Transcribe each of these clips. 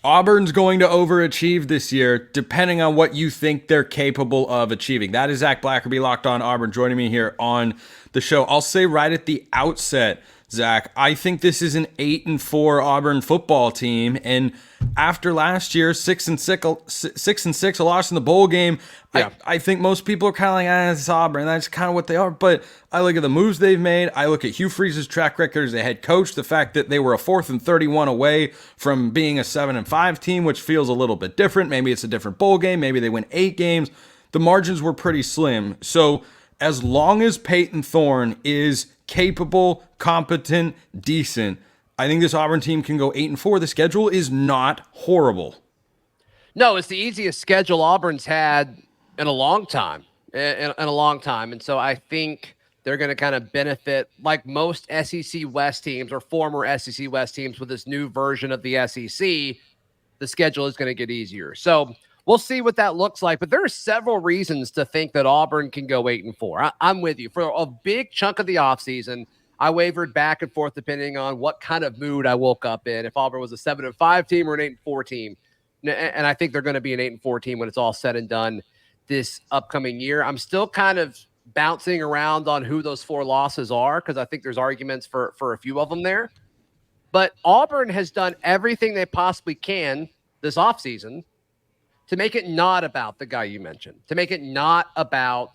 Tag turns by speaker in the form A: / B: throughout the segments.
A: Auburn's going to overachieve this year, depending on what you think they're capable of achieving. That is Zac Blackerby, Locked On Auburn, joining me here on the show. I'll say right at the outset, Zach, I think this is an 8-4 Auburn football team, and after last year, 6-6, a loss in the bowl game.
B: Yeah.
A: I think most people are kind of like, it's Auburn. That's kind of what they are. But I look at the moves they've made. I look at Hugh Freeze's track record as a head coach. The fact that they were a 4th and 31 away from being a 7-5 team, which feels a little bit different. Maybe it's a different bowl game. Maybe they win 8 games. The margins were pretty slim. So as long as Payton Thorne is capable, competent, decent, I think this Auburn team can go 8-4. The schedule is not horrible.
B: No, it's the easiest schedule Auburn's had in a long time. And so I think they're going to kind of benefit, like most SEC West teams or former SEC West teams, with this new version of the SEC. The schedule is going to get easier. So we'll see what that looks like. But there are several reasons to think that Auburn can go 8-4. I'm with you. For a big chunk of the offseason, I wavered back and forth depending on what kind of mood I woke up in, if Auburn was a 7-5 team or an 8-4 team. And I think they're going to be an 8-4 team when it's all said and done this upcoming year. I'm still kind of bouncing around on who those 4 losses are, because I think there's arguments for a few of them there. But Auburn has done everything they possibly can this offseason to make it not about the guy you mentioned, to make it not about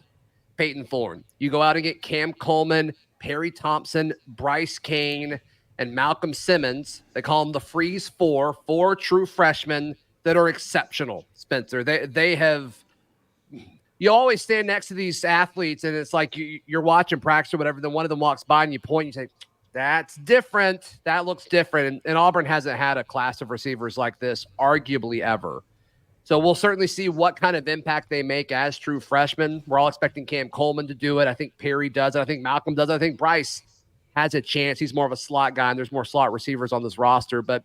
B: Payton Thorne. You go out and get Cam Coleman, Perry Thompson, Bryce Kane, and Malcolm Simmons. They call them the Freeze four true freshmen that are exceptional, Spencer. They have – you always stand next to these athletes, and it's like you're watching practice or whatever, then one of them walks by and you point and you say, that's different. That looks different. And Auburn hasn't had a class of receivers like this arguably ever. So we'll certainly see what kind of impact they make as true freshmen. We're all expecting Cam Coleman to do it. I think Perry does it. I think Malcolm does it. I think Bryce has a chance. He's more of a slot guy, and there's more slot receivers on this roster. But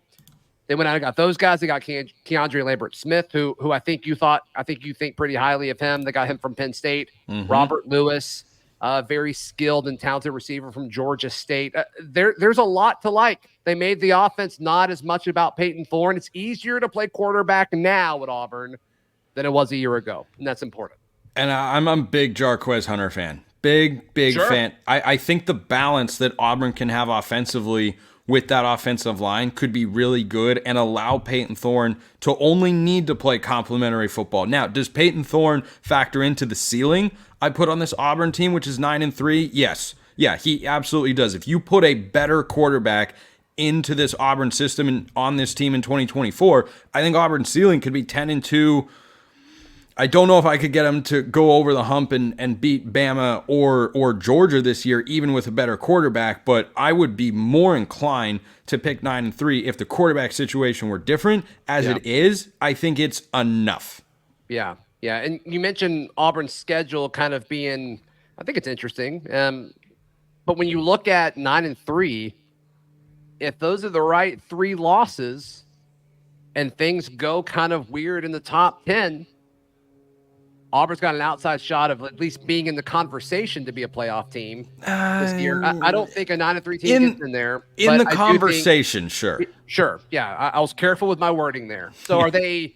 B: they went out and got those guys. They got Keandre Lambert-Smith, who I think you think pretty highly of him. They got him from Penn State. Mm-hmm. Robert Lewis, very skilled and talented receiver from Georgia State. There's a lot to like. They made the offense not as much about Payton Thorne. It's easier to play quarterback now at Auburn than it was a year ago, and that's important.
A: And I'm a big Jarquez Hunter fan. Big sure. Fan. I think the balance that Auburn can have offensively with that offensive line could be really good and allow Payton Thorne to only need to play complementary football. Now, does Payton Thorne factor into the ceiling I put on this Auburn team, which is 9-3? Yes. Yeah, he absolutely does. If you put a better quarterback into this Auburn system and on this team in 2024, I think Auburn's ceiling could be 10-2. I don't know if I could get them to go over the hump and beat Bama or Georgia this year, even with a better quarterback, but I would be more inclined to pick 9-3 if the quarterback situation were different. As it is, I think it's enough.
B: Yeah. And you mentioned Auburn's schedule kind of being, I think it's interesting. But when you look at 9-3, if those are the right 3 losses and things go kind of weird in the top 10, Auburn's got an outside shot of at least being in the conversation to be a playoff team this year. I don't think a 9-3 team gets in there.
A: In the conversation, sure.
B: Sure, yeah. I was careful with my wording there. So are they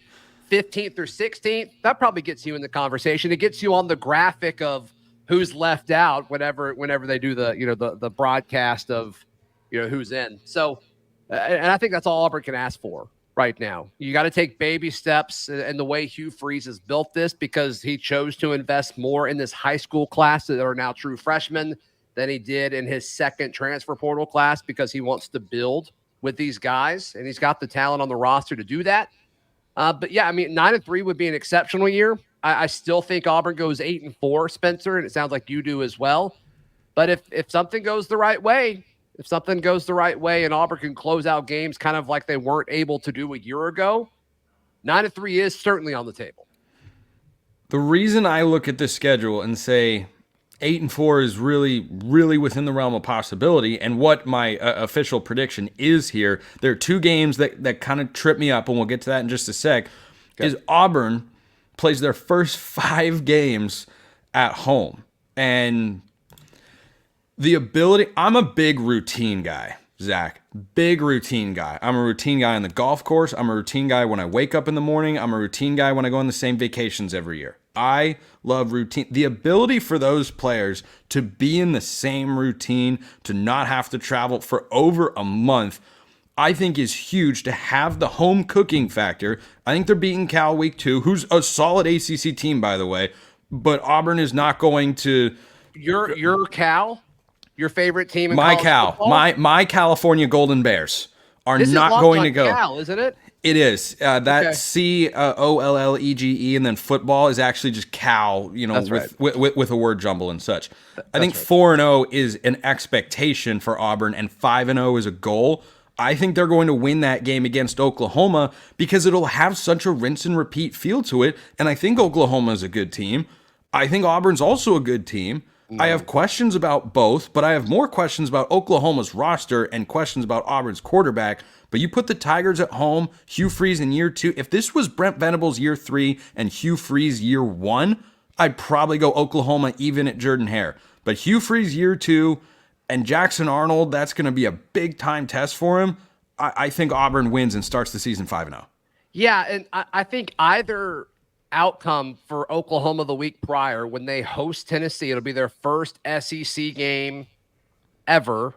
B: 15th or 16th? That probably gets you in the conversation. It gets you on the graphic of who's left out whenever they do the broadcast of who's in. So, and I think that's all Auburn can ask for right now. You got to take baby steps in the way Hugh Freeze has built this, because he chose to invest more in this high school class that are now true freshmen than he did in his second transfer portal class, because he wants to build with these guys, and he's got the talent on the roster to do that. But yeah, I mean, 9-3 would be an exceptional year. I still think Auburn goes 8-4, Spencer, and it sounds like you do as well. But if something goes the right way, and Auburn can close out games kind of like they weren't able to do a year ago, 9-3 is certainly on the table.
A: The reason I look at this schedule and say 8-4 is really, really within the realm of possibility, and what my official prediction is here, there are 2 games that kind of trip me up, and we'll get to that in just a sec, is Auburn plays their first 5 games at home. And the ability, I'm a big routine guy, Zach. Big routine guy. I'm a routine guy on the golf course. I'm a routine guy when I wake up in the morning. I'm a routine guy when I go on the same vacations every year. I love routine. The ability for those players to be in the same routine, to not have to travel for over a month, I think is huge. To have the home cooking factor. I think they're beating Cal week 2, who's a solid ACC team, by the way, but Auburn is not going to.
B: Your Cal, your favorite team in
A: My
B: college
A: Cal,
B: football?
A: my California Golden Bears are
B: This is
A: not
B: Locked
A: going
B: on
A: to go.
B: Cal, isn't it?
A: It is. That
B: Okay.
A: COLLEGE and then football is actually just Cal,
B: That's right.
A: with a word jumble and such. I think
B: That's right.
A: 4-0 is an expectation for Auburn and 5-0 is a goal. I think they're going to win that game against Oklahoma because it'll have such a rinse and repeat feel to it. And I think Oklahoma is a good team. I think Auburn's also a good team. I have questions about both, but I have more questions about Oklahoma's roster and questions about Auburn's quarterback. But you put the Tigers at home, Hugh Freeze in year 2. If this was Brent Venables year 3 and Hugh Freeze year 1, I'd probably go Oklahoma even at Jordan-Hare. But Hugh Freeze year 2 and Jackson Arnold, that's going to be a big time test for him. I think Auburn wins and starts the season 5-0.
B: Yeah, and I think either outcome for Oklahoma the week prior when they host Tennessee, it'll be their first SEC game ever.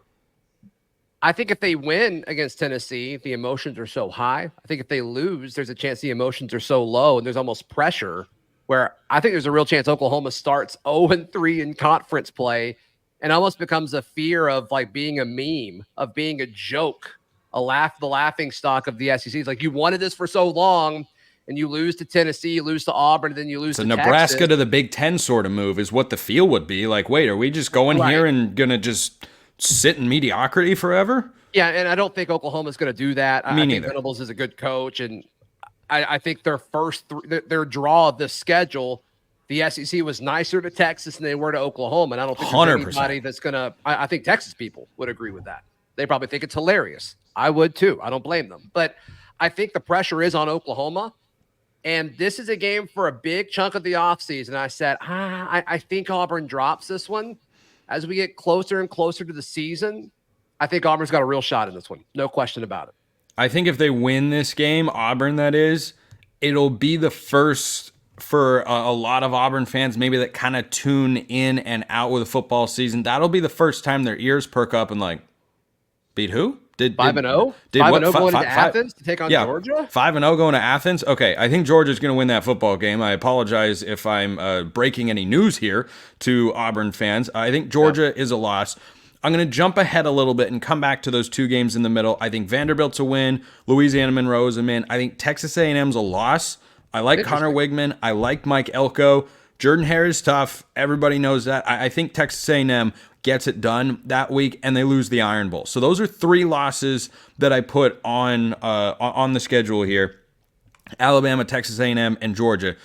B: I think if they win against Tennessee, the emotions are so high. I think if they lose, there's a chance the emotions are so low and there's almost pressure where I think there's a real chance Oklahoma starts 0-3 in conference play and almost becomes a fear of like being a meme, of being a joke, the laughing stock of the SEC. It's like you wanted this for so long and you lose to Tennessee, you lose to Auburn, and then you lose
A: It's
B: to
A: a Nebraska
B: Texas.
A: to the Big Ten sort of move is what the feel would be. Like, wait, are we just going here and going to just sit in mediocrity forever?
B: Yeah, and I don't think Oklahoma's going to do that.
A: Me
B: I think
A: neither.
B: Venables is a good coach, and I think their their draw of the schedule, the SEC was nicer to Texas than they were to Oklahoma, and I don't think there's
A: 100%.
B: anybody that's going to – I think Texas people would agree with that. They probably think it's hilarious. I would too. I don't blame them. But I think the pressure is on Oklahoma, and this is a game for a big chunk of the offseason. I said, I think Auburn drops this one. As we get closer and closer to the season, I think Auburn's got a real shot in this one. No question about it.
A: I think if they win this game, Auburn that is, it'll be the first for a lot of Auburn fans maybe that kind of tune in and out with the football season. That'll be the first time their ears perk up and like, beat who?
B: 5-0?
A: Did
B: 5-0 going into Athens to take on Georgia?
A: 5-0 going to Athens? Okay, I think Georgia's going to win that football game. I apologize if I'm breaking any news here to Auburn fans. I think Georgia is a loss. I'm going to jump ahead a little bit and come back to those two games in the middle. I think Vanderbilt's a win. Louisiana Monroe is a win. I think Texas A&M's a loss. I like Connor Wigman. I like Mike Elko. Jordan-Hare is tough. Everybody knows that. I think Texas A&M gets it done that week, and they lose the Iron Bowl. So those are 3 losses that I put on the schedule here. Alabama, Texas A&M, and Georgia.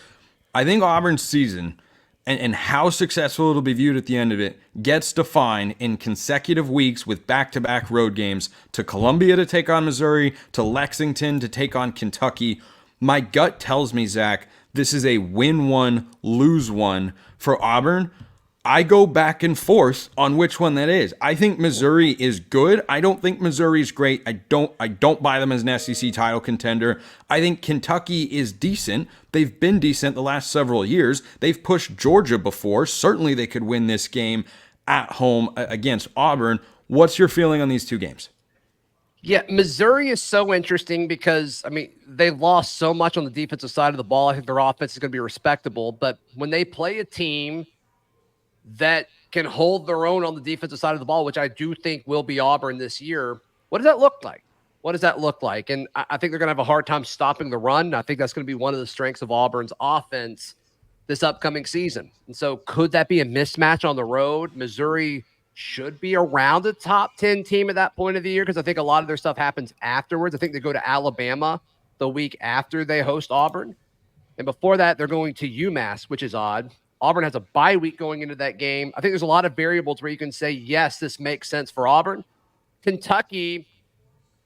A: I think Auburn's season and how successful it'll be viewed at the end of it gets defined in consecutive weeks with back-to-back road games to Columbia to take on Missouri, to Lexington to take on Kentucky. My gut tells me, Zach, this is a win one, lose one for Auburn. I go back and forth on which one that is. I think Missouri is good. I don't think Missouri is great. I don't buy them as an SEC title contender. I think Kentucky is decent. They've been decent the last several years. They've pushed Georgia before. Certainly they could win this game at home against Auburn. What's your feeling on these two games?
B: Yeah, Missouri is so interesting because, I mean, they lost so much on the defensive side of the ball. I think their offense is going to be respectable. But when they play a team that can hold their own on the defensive side of the ball, which I do think will be Auburn this year, what does that look like? What does that look like? And I think they're going to have a hard time stopping the run. I think that's going to be one of the strengths of Auburn's offense this upcoming season. And so could that be a mismatch on the road? Missouri should be around a top 10 team at that point of the year because I think a lot of their stuff happens afterwards. I think they go to Alabama the week after they host Auburn. And before that, they're going to UMass, which is odd. Auburn has a bye week going into that game. I think there's a lot of variables where you can say, yes, this makes sense for Auburn. Kentucky,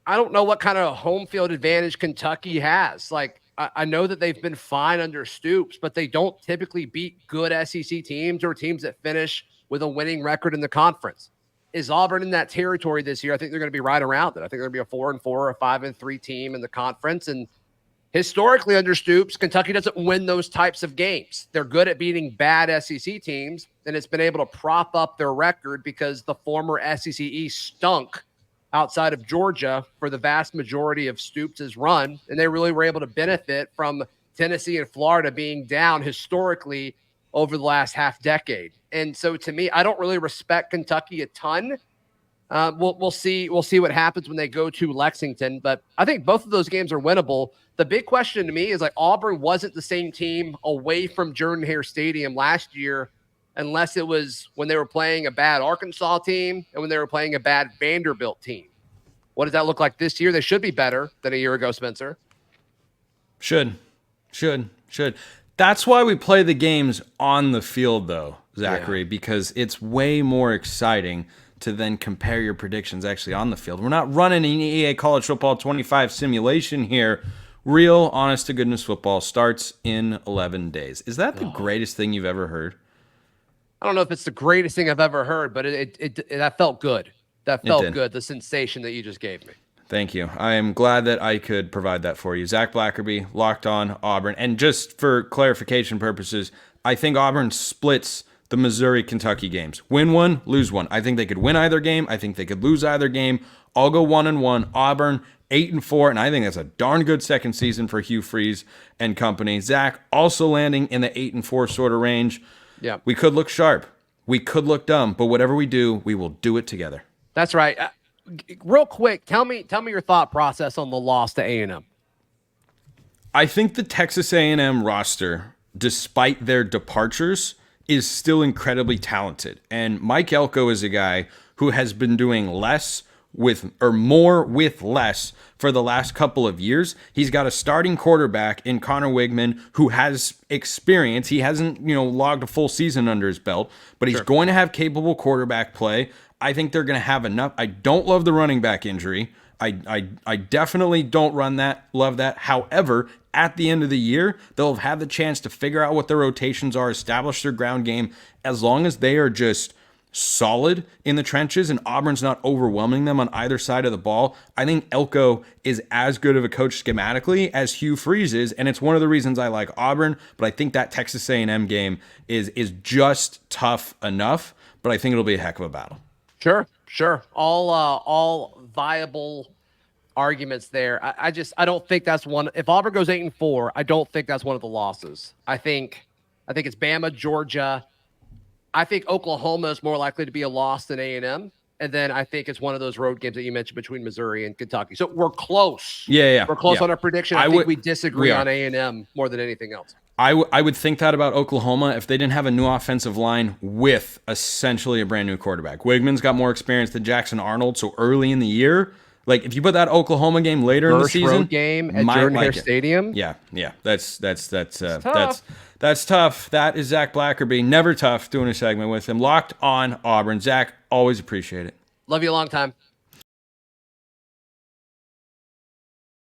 B: I don't know what kind of home field advantage Kentucky has. Like, I know that they've been fine under Stoops, but they don't typically beat good SEC teams or teams that finish with a winning record in the conference. is Auburn in that territory this year? I think they're going to be right around it. I think they're going to be a 4-4 or a 5-3 team in the conference. And historically under Stoops, Kentucky doesn't win those types of games. They're good at beating bad SEC teams, and it's been able to prop up their record because the former SEC East stunk outside of Georgia for the vast majority of Stoops' run, and they really were able to benefit from Tennessee and Florida being down historically over the last half decade. And so to me, I don't really respect Kentucky a ton. We'll see what happens when they go to Lexington, but I think both of those games are winnable. The big question to me is like Auburn wasn't the same team away from Jordan-Hare Stadium last year, unless it was when they were playing a bad Arkansas team and when they were playing a bad Vanderbilt team. What does that look like this year? They should be better than a year ago, Spencer.
A: Should. That's why we play the games on the field, though, Zachary, because it's way more exciting to then compare your predictions actually on the field. We're not running an EA College Football 25 simulation here. Real, honest-to-goodness football starts in 11 days. Is that the greatest thing you've ever heard?
B: I don't know if it's the greatest thing I've ever heard, but that felt good. That felt good, the sensation that you just gave me.
A: Thank you. I am glad that I could provide that for you. Zac Blackerby, Locked On Auburn. And just for clarification purposes, I think Auburn splits the Missouri-Kentucky games. Win one, lose one. I think they could win either game. I think they could lose either game. I'll go 1-1. Auburn 8-4, and I think that's a darn good second season for Hugh Freeze and company. Zach also landing in the 8-4 sort of range.
B: Yeah,
A: we could look sharp. We could look dumb, but whatever we do, we will do it together.
B: That's right. Real quick, tell me your thought process on the loss to A&M.
A: I think the Texas A&M roster, despite their departures, is still incredibly talented. And Mike Elko is a guy who has been doing less with or more with less for the last couple of years. He's got a starting quarterback in Connor Wigman who has experience. He hasn't, logged a full season under his belt, but he's going to have capable quarterback play. I think they're going to have enough. I don't love the running back injury. I definitely don't love that. However, at the end of the year, they'll have had the chance to figure out what their rotations are, establish their ground game. As long as they are just solid in the trenches and Auburn's not overwhelming them on either side of the ball, I think Elko is as good of a coach schematically as Hugh Freeze is, and it's one of the reasons I like Auburn. But I think that Texas A&M game is just tough enough, but I think it'll be a heck of a battle.
B: Sure. All viable arguments there. I don't think that's one. If Auburn goes 8-4, I don't think that's one of the losses. I think it's Bama, Georgia. I think Oklahoma is more likely to be a loss than A&M. And then I think it's one of those road games that you mentioned between Missouri and Kentucky. So we're close.
A: Yeah.
B: We're close on our prediction. I think we disagree on A&M more than anything else.
A: I would think that about Oklahoma if they didn't have a new offensive line with essentially a brand new quarterback. Wigman's got more experience than Jackson Arnold, so early in the year, like if you put that Oklahoma game later in the season,
B: road game at Jordan-Hare Stadium.
A: Yeah, that's tough. That is Zac Blackerby. Never tough doing a segment with him. Locked On Auburn. Zach, always appreciate it.
B: Love you a long time.